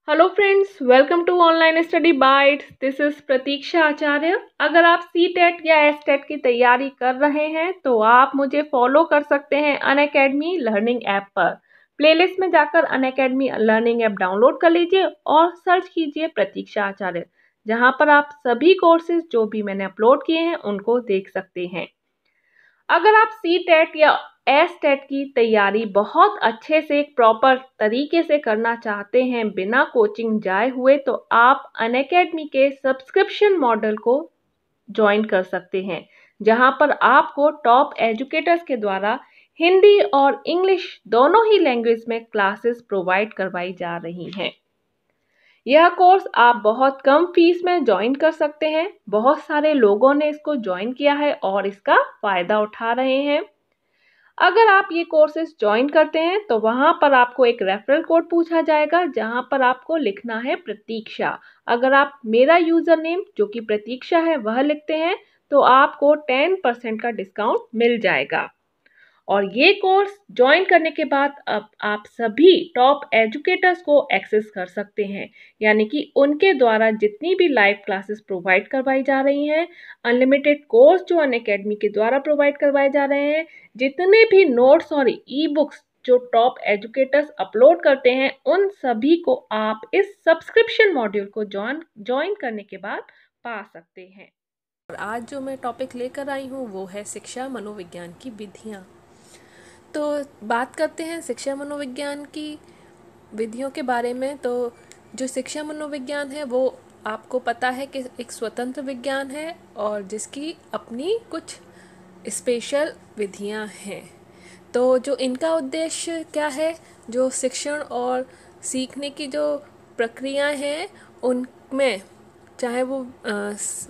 Hello friends, welcome to online study bites. This is Pratiksha Acharya. अगर आप C TET या S TET की तैयारी कर रहे हैं तो आप मुझे फॉलो कर सकते हैं अनअकैडमी लर्निंग ऐप पर। प्लेलिस्ट में जाकर अनअकैडमी लर्निंग ऐप डाउनलोड कर लीजिए और सर्च कीजिए प्रतीक्षा आचार्य, जहां पर आप सभी कोर्सेज जो भी मैंने अपलोड किए हैं उनको देख सकते हैं। अगर आप सी टेट या एस टेट की तैयारी बहुत अच्छे से एक प्रॉपर तरीके से करना चाहते हैं बिना कोचिंग जाए हुए, तो आप अनअकैडमी के सब्सक्रिप्शन मॉडल को ज्वाइन कर सकते हैं, जहां पर आपको टॉप एजुकेटर्स के द्वारा हिंदी और इंग्लिश दोनों ही लैंग्वेज में क्लासेस प्रोवाइड करवाई जा रही हैं। यह कोर्स आप बहुत कम फीस में ज्वाइन कर सकते हैं। बहुत सारे लोगों ने इसको ज्वाइन किया है और इसका फायदा उठा रहे हैं। अगर आप ये कोर्सेज ज्वाइन करते हैं तो वहां पर आपको एक रेफरल कोड पूछा जाएगा, जहां पर आपको लिखना है प्रतीक्षा। अगर आप मेरा यूजर नेम जो कि प्रतीक्षा है वह लिखते हैं तो आपको 10% का डिस्काउंट मिल जाएगा। और ये कोर्स ज्वाइन करने के बाद अब आप सभी टॉप एजुकेटर्स को एक्सेस कर सकते हैं, यानी कि उनके द्वारा जितनी भी लाइव क्लासेस प्रोवाइड करवाई जा रही हैं, अनलिमिटेड कोर्स जो अनअकैडमी के द्वारा प्रोवाइड करवाए जा रहे हैं, जितने भी नोट्स और ई बुक्स जो टॉप एजुकेटर्स अपलोड करते हैं, उन सभी को आप इस सब्सक्रिप्शन मॉड्यूल को ज्वाइन करने के बाद पा सकते हैं। और आज जो मैं टॉपिक लेकर आई हूँ वो है शिक्षा मनोविज्ञान की विधियाँ। तो बात करते हैं शिक्षा मनोविज्ञान की विधियों के बारे में। तो जो शिक्षा मनोविज्ञान है वो आपको पता है कि एक स्वतंत्र विज्ञान है और जिसकी अपनी कुछ स्पेशल विधियाँ हैं। तो जो इनका उद्देश्य क्या है, जो शिक्षण और सीखने की जो प्रक्रियाएं हैं उनमें, चाहे वो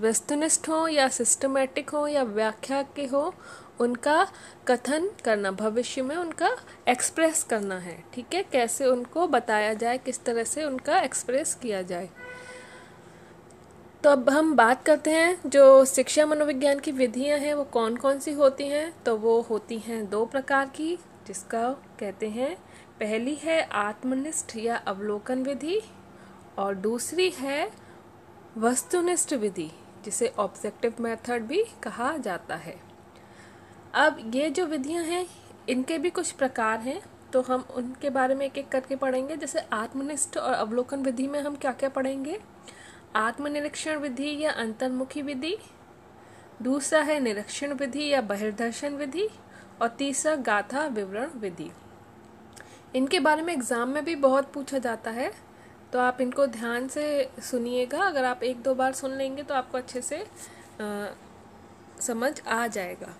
वस्तुनिष्ठ हो या सिस्टमैटिक हो या व्याख्या के हो, उनका कथन करना, भविष्य में उनका एक्सप्रेस करना है। ठीक है, कैसे उनको बताया जाए, किस तरह से उनका एक्सप्रेस किया जाए। तो अब हम बात करते हैं जो शिक्षा मनोविज्ञान की विधियां हैं वो कौन कौन सी होती हैं। तो वो होती हैं दो प्रकार की, जिसका कहते हैं, पहली है आत्मनिष्ठ या अवलोकन विधि और दूसरी है वस्तुनिष्ठ विधि, जिसे ऑब्जेक्टिव मेथड भी कहा जाता है। अब ये जो विधियां हैं इनके भी कुछ प्रकार हैं, तो हम उनके बारे में एक एक करके पढ़ेंगे। जैसे आत्मनिष्ठ और अवलोकन विधि में हम क्या क्या पढ़ेंगे। आत्मनिरीक्षण विधि या अंतर्मुखी विधि, दूसरा है निरीक्षण विधि या बहिर्दर्शन विधि और तीसरा गाथा विवरण विधि। इनके बारे में एग्जाम में भी बहुत पूछा जाता है, तो आप इनको ध्यान से सुनिएगा। अगर आप एक दो बार सुन लेंगे तो आपको अच्छे से समझ आ जाएगा।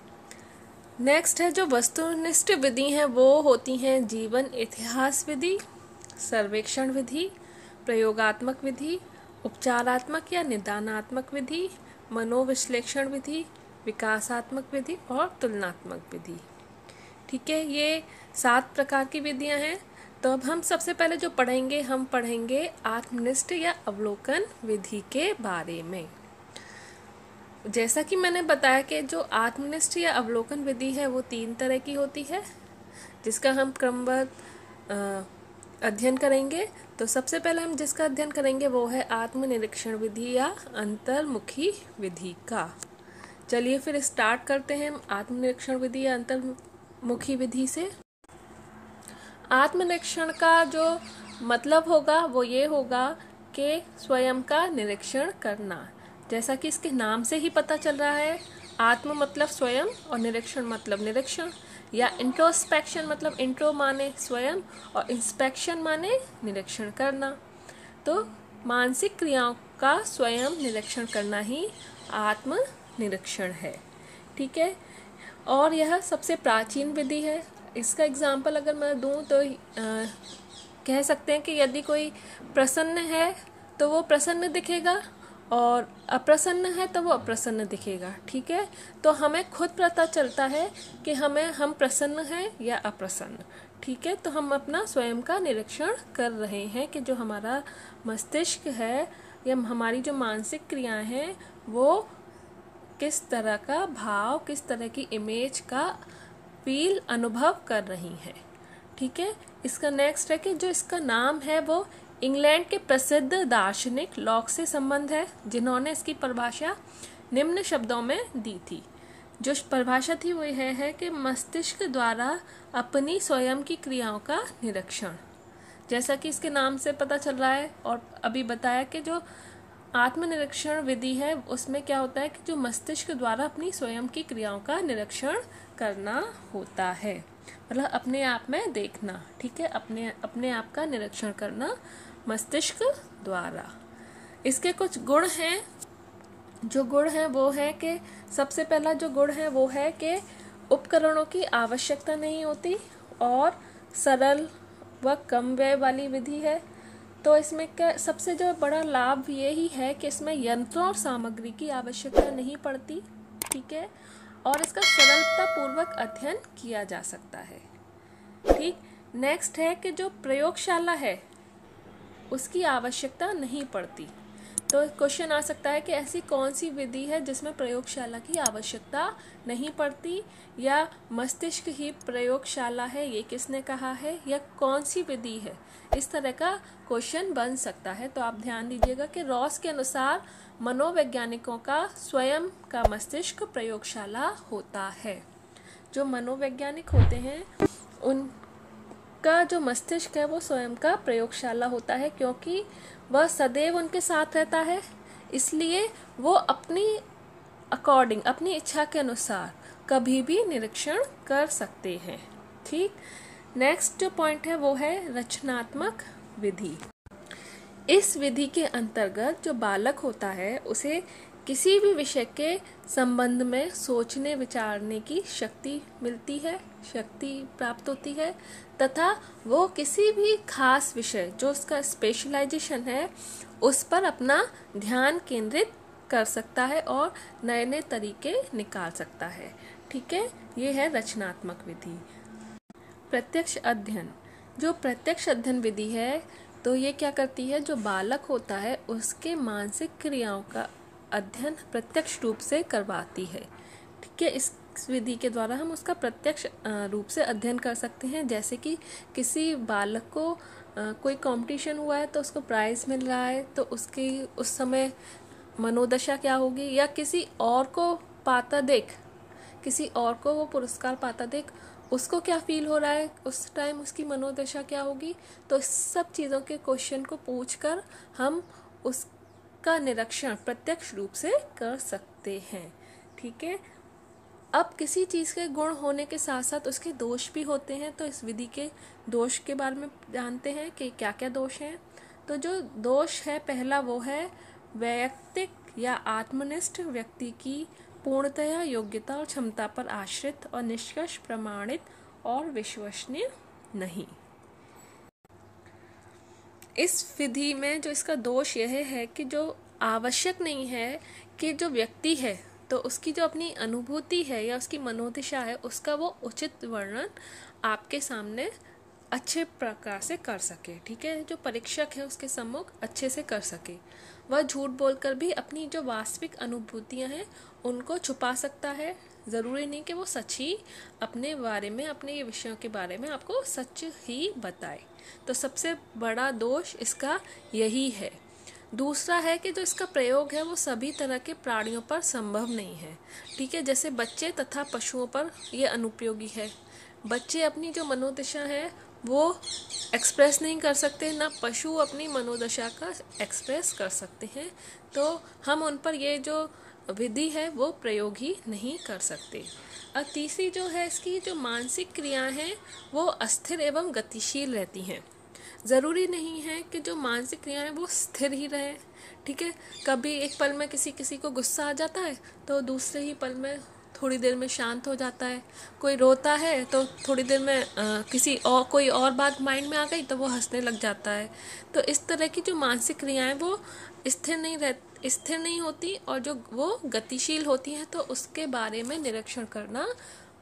नेक्स्ट है जो वस्तुनिष्ठ विधि हैं वो होती हैं जीवन इतिहास विधि, सर्वेक्षण विधि, प्रयोगात्मक विधि, उपचारात्मक या निदानात्मक विधि, मनोविश्लेषण विधि, विकासात्मक विधि और तुलनात्मक विधि। ठीक है, ये 7 प्रकार की विधियां हैं। तो अब हम सबसे पहले जो पढ़ेंगे, हम पढ़ेंगे आत्मनिष्ठ या अवलोकन विधि के बारे में। जैसा कि मैंने बताया कि जो आत्मनिष्ठ या अवलोकन विधि है वो 3 तरह की होती है, जिसका हम क्रमबद्ध अध्ययन करेंगे। तो सबसे पहले हम जिसका अध्ययन करेंगे वो है आत्मनिरीक्षण विधि या अंतर्मुखी विधि का। चलिए फिर स्टार्ट करते हैं आत्मनिरीक्षण विधि या अंतर्मुखी विधि से। आत्मनिरीक्षण का जो मतलब होगा वो ये होगा कि स्वयं का निरीक्षण करना। जैसा कि इसके नाम से ही पता चल रहा है, आत्म मतलब स्वयं और निरीक्षण मतलब निरीक्षण, या इंट्रोस्पेक्शन मतलब इंट्रो माने स्वयं और इंस्पेक्शन माने निरीक्षण करना। तो मानसिक क्रियाओं का स्वयं निरीक्षण करना ही आत्म निरीक्षण है। ठीक है, और यह सबसे प्राचीन विधि है। इसका एग्जाम्पल अगर मैं दूं तो कह सकते हैं कि यदि कोई प्रसन्न है तो वो प्रसन्न दिखेगा और अप्रसन्न है तो वो अप्रसन्न दिखेगा। ठीक है, तो हमें खुद पता चलता है कि हम प्रसन्न हैं या अप्रसन्न। ठीक है, तो हम अपना स्वयं का निरीक्षण कर रहे हैं कि जो हमारा मस्तिष्क है या हमारी जो मानसिक क्रियाएं हैं वो किस तरह का भाव, किस तरह की इमेज का अनुभव कर रही हैं। ठीक है, इसका नेक्स्ट है कि जो इसका नाम है वो इंग्लैंड के प्रसिद्ध दार्शनिक लॉक से संबंध है, जिन्होंने इसकी परिभाषा निम्न शब्दों में दी थी। जो परिभाषा थी वो यह है कि मस्तिष्क द्वारा अपनी स्वयं की क्रियाओं का निरीक्षण। जैसा कि इसके नाम से पता चल रहा है और अभी बताया कि जो आत्मनिरीक्षण विधि है उसमें क्या होता है कि जो मस्तिष्क द्वारा अपनी स्वयं की क्रियाओं का निरीक्षण करना होता है, मतलब अपने आप में देखना। ठीक है, अपने आप का निरीक्षण करना मस्तिष्क द्वारा। इसके कुछ गुण हैं। जो गुण है वो है कि सबसे पहला जो गुण है वो है कि उपकरणों की आवश्यकता नहीं होती और सरल व कम व्यय वाली विधि है। तो इसमें क्या सबसे जो बड़ा लाभ यही है कि इसमें यंत्रों और सामग्री की आवश्यकता नहीं पड़ती। ठीक है, और इसका सरलता पूर्वक अध्ययन किया जा सकता है। ठीक, नेक्स्ट है कि जो प्रयोगशाला है उसकी आवश्यकता नहीं पड़ती। तो क्वेश्चन आ सकता है कि ऐसी कौन सी विधि है जिसमें प्रयोगशाला की आवश्यकता नहीं पड़ती, या मस्तिष्क ही प्रयोगशाला है, ये किसने कहा है, या कौन सी विधि है। इस तरह का क्वेश्चन बन सकता है। तो आप ध्यान दीजिएगा कि रॉस के अनुसार मनोवैज्ञानिकों का स्वयं का मस्तिष्क प्रयोगशाला होता है। जो मनोवैज्ञानिक होते हैं उनका जो मस्तिष्क है वो स्वयं का प्रयोगशाला होता है, क्योंकि वह सदैव उनके साथ रहता है, इसलिए वो अपनी अकॉर्डिंग, अपनी इच्छा के अनुसार कभी भी निरीक्षण कर सकते हैं। ठीक, नेक्स्ट जो पॉइंट है वो है रचनात्मक विधि। इस विधि के अंतर्गत जो बालक होता है उसे किसी भी विषय के संबंध में सोचने विचारने की शक्ति प्राप्त होती है, तथा वो किसी भी खास विषय जो उसका स्पेशलाइजेशन है उस पर अपना ध्यान केंद्रित कर सकता है और नए नए तरीके निकाल सकता है। ठीक है, ये है रचनात्मक विधि। प्रत्यक्ष अध्ययन। जो प्रत्यक्ष अध्ययन विधि है तो ये क्या करती है, जो बालक होता है उसके मानसिक क्रियाओं का अध्ययन प्रत्यक्ष रूप से करवाती है। ठीक है, इस विधि के द्वारा हम उसका प्रत्यक्ष रूप से अध्ययन कर सकते हैं। जैसे कि किसी बालक को कोई कंपटीशन हुआ है तो उसको प्राइज मिल रहा है, तो उसकी उस समय मनोदशा क्या होगी, या किसी और को वो पुरस्कार पाता देख उसको क्या फील हो रहा है, उस टाइम उसकी मनोदशा क्या होगी। तो इस सब चीज़ों के क्वेश्चन को पूछकर हम उसका निरीक्षण प्रत्यक्ष रूप से कर सकते हैं। ठीक है, अब किसी चीज़ के गुण होने के साथ साथ उसके दोष भी होते हैं। तो इस विधि के दोष के बारे में जानते हैं कि क्या क्या दोष हैं। तो जो दोष है पहला वो है वैयक्तिक या आत्मनिष्ठ व्यक्ति की पूर्णतया योग्यता और क्षमता पर आश्रित और निष्कर्ष प्रमाणित और विश्वसनीय नहीं। इस विधि में जो इसका दोष यह है कि जो आवश्यक नहीं है कि जो व्यक्ति है तो उसकी जो अपनी अनुभूति है या उसकी मनोदशा है उसका वो उचित वर्णन आपके सामने अच्छे प्रकार से कर सके। ठीक है, जो परीक्षक है उसके सम्मुख अच्छे से कर सके। वह झूठ बोलकर भी अपनी जो वास्तविक अनुभूतियां हैं उनको छुपा सकता है। ज़रूरी नहीं कि वो सच ही अपने बारे में, अपने ये विषयों के बारे में आपको सच ही बताए। तो सबसे बड़ा दोष इसका यही है। दूसरा है कि जो इसका प्रयोग है वो सभी तरह के प्राणियों पर संभव नहीं है। ठीक है, जैसे बच्चे तथा पशुओं पर ये अनुपयोगी है। बच्चे अपनी जो मनोदशा है वो एक्सप्रेस नहीं कर सकते, ना पशु अपनी मनोदशा का एक्सप्रेस कर सकते हैं, तो हम उन पर ये जो विधि है वो प्रयोग ही नहीं कर सकते। और तीसरी जो है इसकी जो मानसिक क्रियाएं हैं वो अस्थिर एवं गतिशील रहती हैं। ज़रूरी नहीं है कि जो मानसिक क्रियाएं वो स्थिर ही रहे। ठीक है, कभी एक पल में किसी को गुस्सा आ जाता है तो दूसरे ही पल में थोड़ी देर में शांत हो जाता है। कोई रोता है तो थोड़ी देर में कोई और बात माइंड में आ गई तो वो हंसने लग जाता है। तो इस तरह की जो मानसिक क्रियाएं वो स्थिर नहीं होती और जो वो गतिशील होती हैं, तो उसके बारे में निरीक्षण करना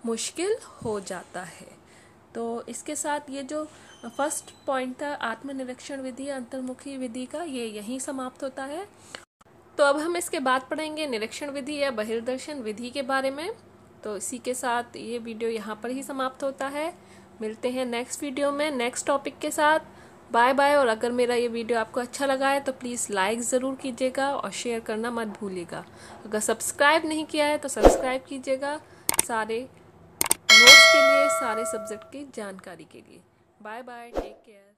मुश्किल हो जाता है। तो इसके साथ ये जो फर्स्ट पॉइंट था आत्मनिरीक्षण विधि अंतर्मुखी विधि का, ये यहीं समाप्त होता है। तो अब हम इसके बाद पढ़ेंगे निरीक्षण विधि या बहिर्दर्शन विधि के बारे में। तो इसी के साथ ये वीडियो यहाँ पर ही समाप्त होता है। मिलते हैं नेक्स्ट वीडियो में नेक्स्ट टॉपिक के साथ। Bye bye. और अगर मेरा ये वीडियो आपको अच्छा लगा है तो प्लीज़ लाइक ज़रूर कीजिएगा और शेयर करना मत भूलिएगा। अगर सब्सक्राइब नहीं किया है तो सब्सक्राइब कीजिएगा सारे नोट्स के लिए, सारे सब्जेक्ट की जानकारी के लिए। Bye bye, take care.